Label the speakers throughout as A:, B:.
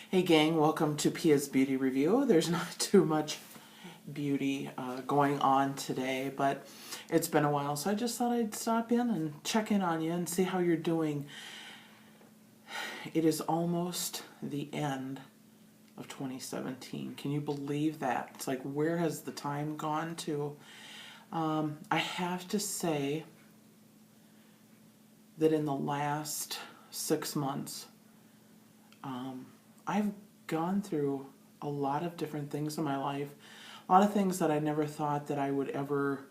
A: Hey gang, welcome to Pia's Beauty Review. There's not too much beauty going on today, but it's been a while, so I just thought I'd stop in and check in on you and see how you're doing. It is almost the end of 2017. Can you believe that? It's like, where has the time gone to? I have to say that in the last 6 months, I've gone through a lot of different things in my life, a lot of things that I never thought that I would ever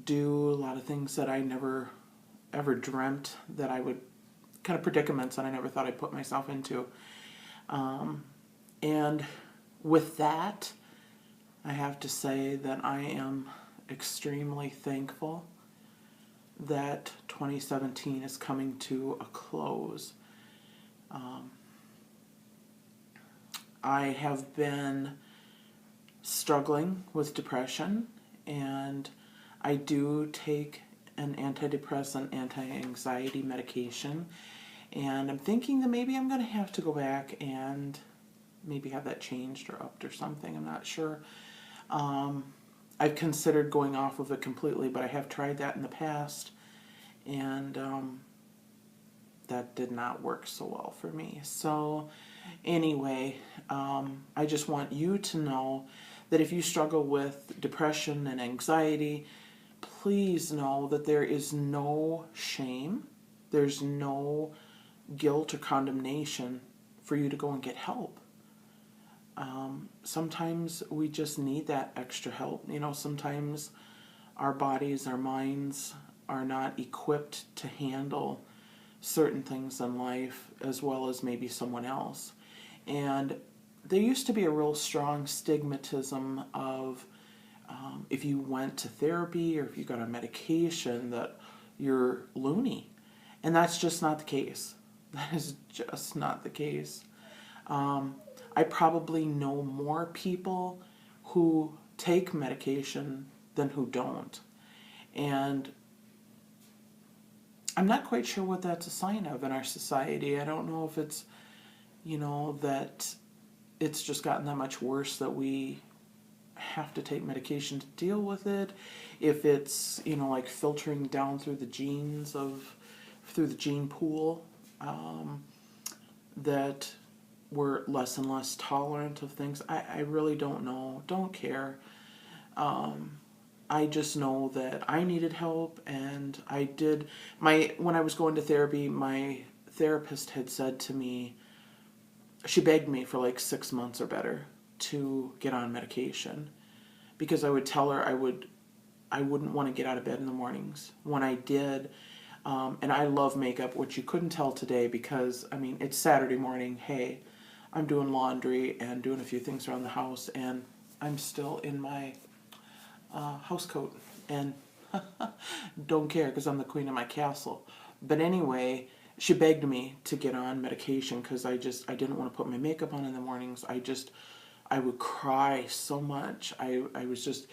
A: do, a lot of things that I never ever dreamt that I would, kind of predicaments that I never thought I'd put myself into. And with that, I have to say that I am extremely thankful that 2017 is coming to a close. I have been struggling with depression, and I do take an antidepressant, anti-anxiety medication, and I'm thinking that maybe I'm going to have to go back and maybe have that changed or upped or something. I'm not sure. I've considered going off of it completely, but I have tried that in the past, and that did not work so well for me. So anyway, I just want you to know that if you struggle with depression and anxiety, please know that there is no shame, there's no guilt or condemnation for you to go and get help. Sometimes we just need that extra help. You know, sometimes our bodies, our minds are not equipped to handle certain things in life as well as maybe someone else. And there used to be a real strong stigmatism of if you went to therapy or if you got on medication that you're loony. And that's just not the case. That is just not the case. I probably know more people who take medication than who don't. And I'm not quite sure what that's a sign of in our society. I don't know if it's, that it's just gotten that much worse that we have to take medication to deal with it. If it's, like filtering down through the genes through the gene pool, that we're less and less tolerant of things. I really don't know. Don't care. I just know that I needed help, and I did. When I was going to therapy, my therapist had said to me, she begged me for like 6 months or better to get on medication, because I would tell her I wouldn't want to get out of bed in the mornings. When I did, and I love makeup, which you couldn't tell today because, it's Saturday morning. Hey, I'm doing laundry and doing a few things around the house, and I'm still in my house coat and don't care because I'm the queen of my castle. But anyway, she begged me to get on medication because I didn't want to put my makeup on in the mornings. I would cry so much. I was just,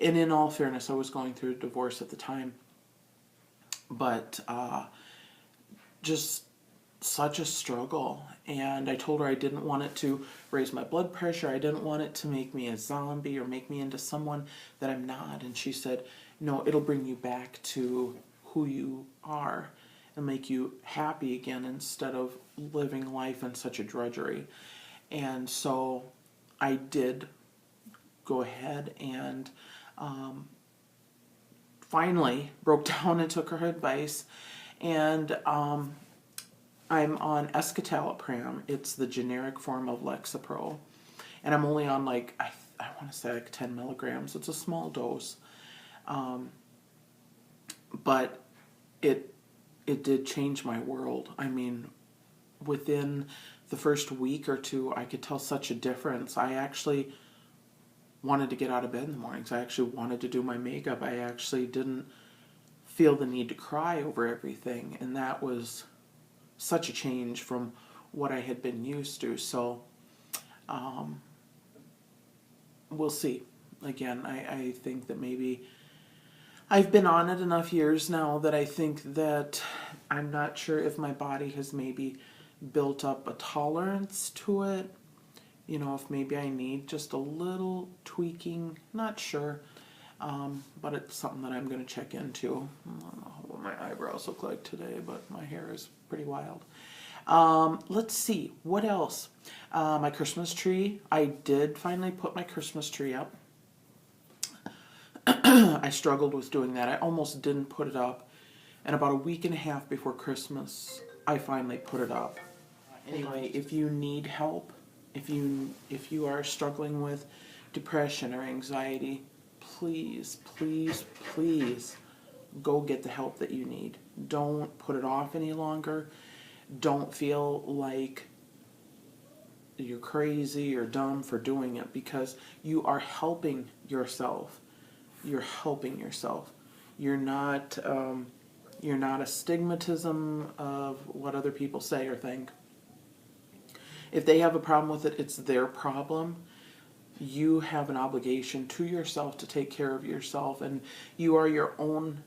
A: and in all fairness, I was going through a divorce at the time. But just such a struggle. And I told her I didn't want it to raise my blood pressure. I didn't want it to make me a zombie or make me into someone that I'm not. And she said, no, it'll bring you back to who you are and make you happy again instead of living life in such a drudgery. And so I did go ahead and finally broke down and took her advice. And I'm on escitalopram. It's the generic form of Lexapro. And I'm only on I want to say 10 milligrams. It's a small dose. But it did change my world. Within the first week or two, I could tell such a difference. I actually wanted to get out of bed in the mornings. I actually wanted to do my makeup. I actually didn't feel the need to cry over everything. And that was such a change from what I had been used to. So we'll see. Again, I think that maybe I've been on it enough years now that I think that I'm not sure if my body has maybe built up a tolerance to it. You know, if maybe I need just a little tweaking, not sure. But it's something that I'm going to check into. I don't know what my eyebrows look like today, but my hair is pretty wild. Let's see, what else? My Christmas tree. I did finally put my Christmas tree up. I struggled with doing that. I almost didn't put it up. And about a week and a half before Christmas, I finally put it up. Anyway, if you need help, if you are struggling with depression or anxiety, please, please, please go get the help that you need. Don't put it off any longer. Don't feel like you're crazy or dumb for doing it, because you are helping yourself. You're helping yourself. You're not a stigmatism of what other people say or think. If they have a problem with it, it's their problem. You have an obligation to yourself to take care of yourself, and you are your own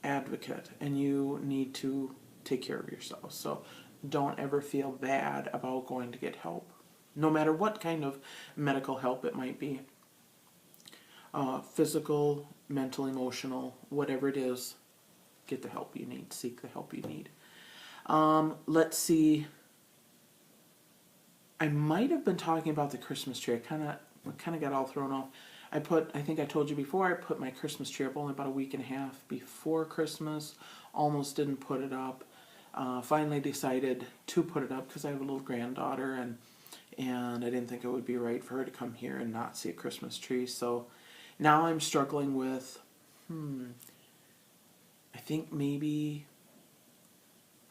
A: advocate, and you need to take care of yourself. So don't ever feel bad about going to get help, no matter what kind of medical help it might be. Physical, mental, emotional, whatever it is, get the help you need. Seek the help you need. Let's see. I might have been talking about the Christmas tree. I kind of got all thrown off. I think I told you before, I put my Christmas tree up only about a week and a half before Christmas. Almost didn't put it up. Finally decided to put it up because I have a little granddaughter, and I didn't think it would be right for her to come here and not see a Christmas tree. So now I'm struggling with, I think maybe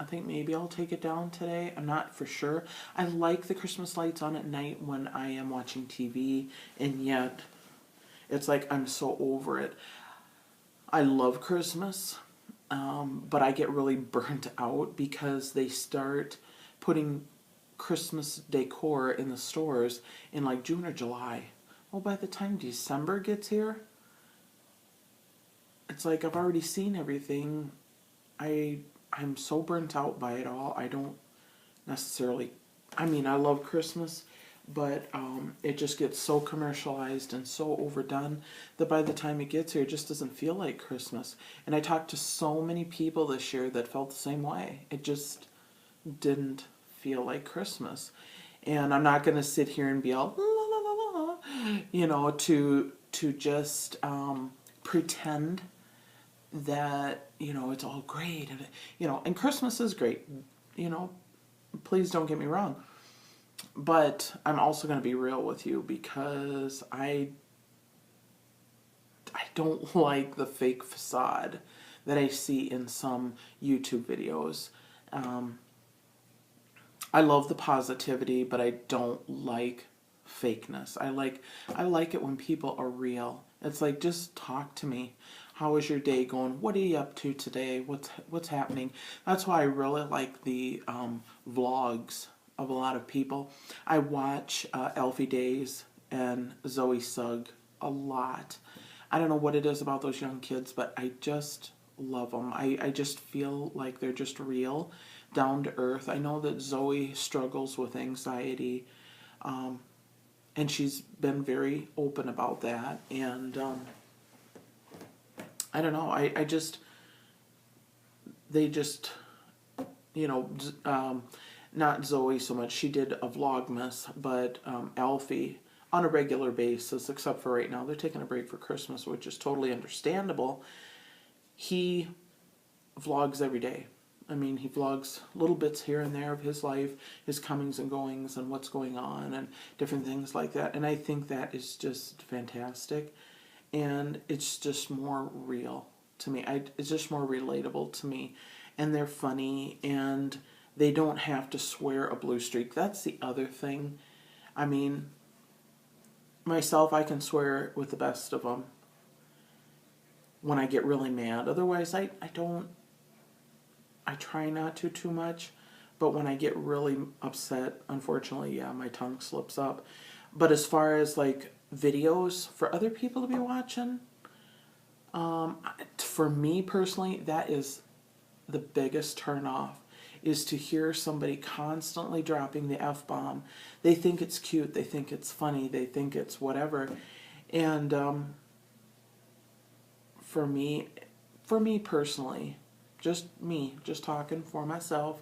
A: I'll take it down today. I'm not for sure. I like the Christmas lights on at night when I am watching TV, and yet it's like I'm so over it. I love Christmas, but I get really burnt out because they start putting Christmas decor in the stores in like June or July. Well, by the time December gets here, it's like I've already seen everything. I'm so burnt out by it all. I don't necessarily, I mean, I love Christmas, but it just gets so commercialized and so overdone that by the time it gets here, it just doesn't feel like Christmas. And I talked to so many people this year that felt the same way. It just didn't feel like Christmas. And I'm not going to sit here and be all, la, la, la, la, you know, to just pretend that, you know, it's all great, and you know, and Christmas is great, you know, please don't get me wrong, but I'm also going to be real with you, because I don't like the fake facade that I see in some YouTube videos. I love the positivity, but I don't like fakeness. I like it when people are real. It's like, just talk to me. How is your day going? What are you up to today? What's happening? That's why I really like the vlogs of a lot of people. I watch Elfie Days and Zoe Sugg a lot. I don't know what it is about those young kids, but I just love them. I just feel like they're just real, down to earth. I know that Zoe struggles with anxiety, and she's been very open about that, and I don't know, they just, you know, not Zoe so much, she did a Vlogmas, but Alfie, on a regular basis, except for right now, they're taking a break for Christmas, which is totally understandable. He vlogs every day. I mean, he vlogs little bits here and there of his life, his comings and goings, and what's going on, and different things like that, and I think that is just fantastic. And it's just more real to me. It's just more relatable to me. And they're funny, and they don't have to swear a blue streak. That's the other thing. I mean, myself, I can swear with the best of them when I get really mad. Otherwise, I try not to too much. But when I get really upset, unfortunately, yeah, my tongue slips up. But as far as like videos for other people to be watching, for me personally, that is the biggest turn off. is to hear somebody constantly dropping the F-bomb. They think it's cute, they think it's funny, they think it's whatever. And for me personally, just me, just talking for myself,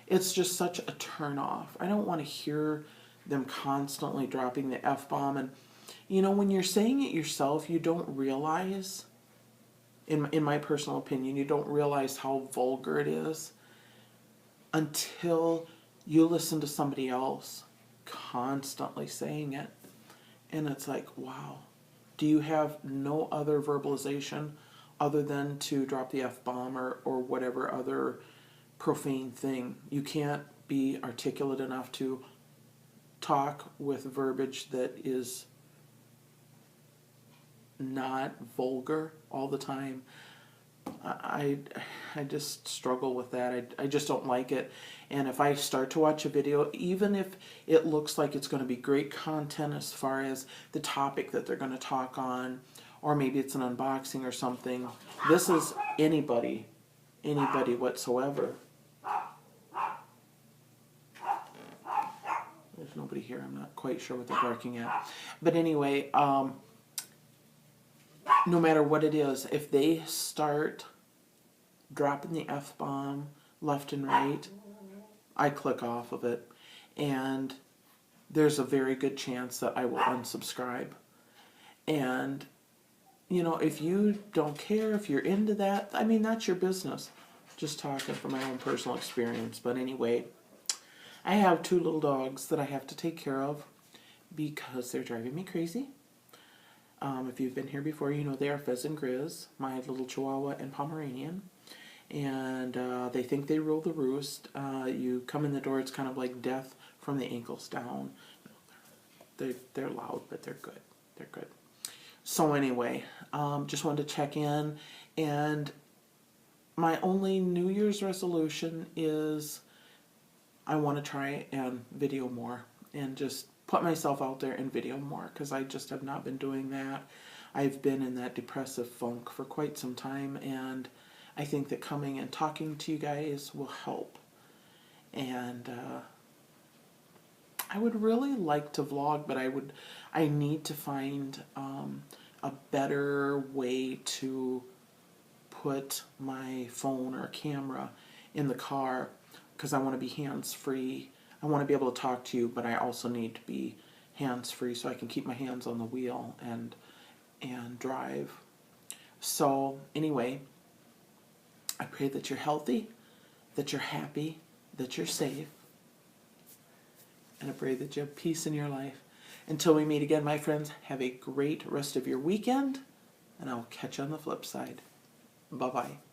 A: it's just such a turn off. I don't want to hear them constantly dropping the F-bomb. And, you know, when you're saying it yourself, you don't realize, in my personal opinion, you don't realize how vulgar it is until you listen to somebody else constantly saying it. And it's like, wow, do you have no other verbalization other than to drop the F-bomb or whatever other profane thing? You can't be articulate enough to talk with verbiage that is not vulgar all the time. I just struggle with that. I just don't like it. And if I start to watch a video, even if it looks like it's going to be great content as far as the topic that they're going to talk on, or maybe it's an unboxing or something, this is anybody whatsoever. There's nobody here. I'm not quite sure what they're barking at. But anyway, no matter what it is, if they start dropping the F-bomb left and right, I click off of it. And there's a very good chance that I will unsubscribe. And, you know, if you don't care, if you're into that, I mean, that's your business. Just talking from my own personal experience. But anyway, I have 2 little dogs that I have to take care of because they're driving me crazy. If you've been here before, you know they are Fez and Grizz, my little Chihuahua and Pomeranian. And they think they rule the roost. You come in the door, it's kind of like death from the ankles down. They're loud, but they're good. They're good. So anyway, just wanted to check in. And my only New Year's resolution is I want to try and video more and just put myself out there and video more, because I just have not been doing that. I've been in that depressive funk for quite some time, and I think that coming and talking to you guys will help. And I would really like to vlog, but I need to find a better way to put my phone or camera in the car, because I want to be hands-free. I want to be able to talk to you, but I also need to be hands-free so I can keep my hands on the wheel and drive. So anyway, I pray that you're healthy, that you're happy, that you're safe, and I pray that you have peace in your life. Until we meet again, my friends, have a great rest of your weekend, and I'll catch you on the flip side. Bye-bye.